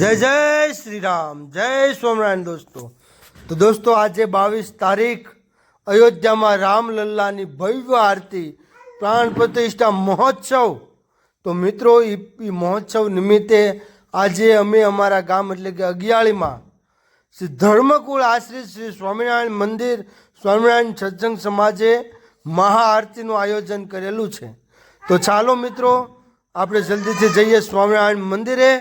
जय जय श्री राम, जय स्वामिनारायण। दोस्तों आज 22 तारीख अयोध्या में रामलल्ला की भव्य आरती प्राण प्रतिष्ठा महोत्सव। तो मित्रों ई महोत्सव निमित्ते आज अमे अमरा गाम एटले के अगियाड़ी में श्री धर्मकुल आश्रित श्री स्वामिनारायण मंदिर स्वामिनारायण सत्संग समाजे महाआरती आयोजन करेलू है। तो चलो मित्रों आपणे जल्दी से जाइए स्वामिनारायण मंदिरे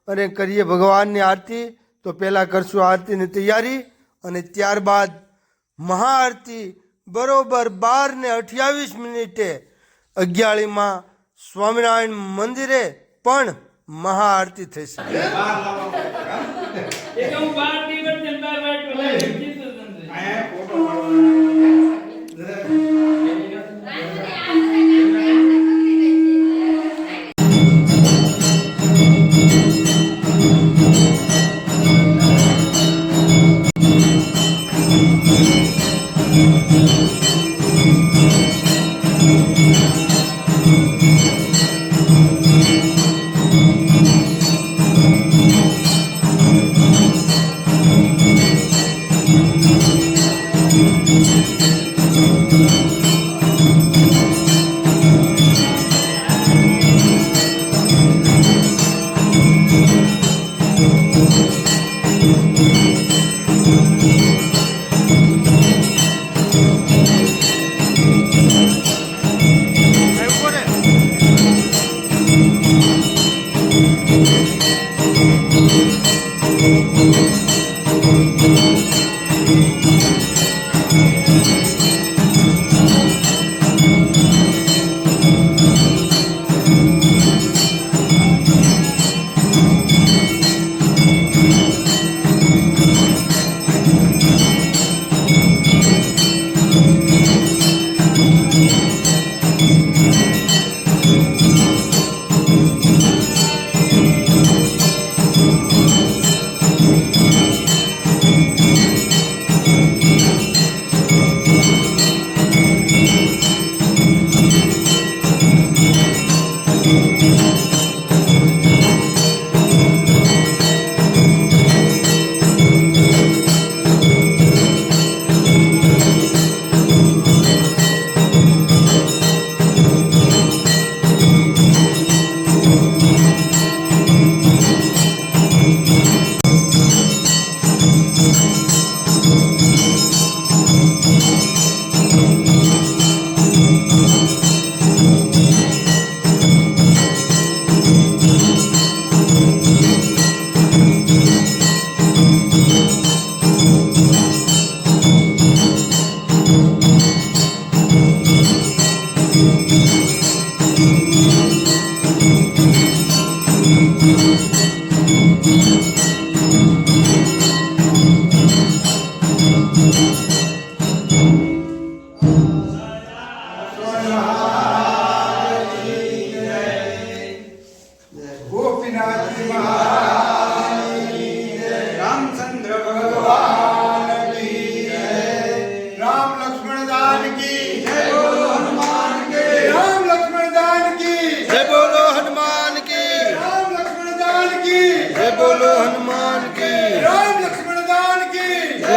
अने करिए भगवान की आरती। तो पहला करशु आरती की तैयारी अने त्यारबाद महाआरती बरोबर 12:28 अगियाड़ी में स्वामिनारायण मंदिरे पण महाआरती थशे।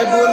बोलो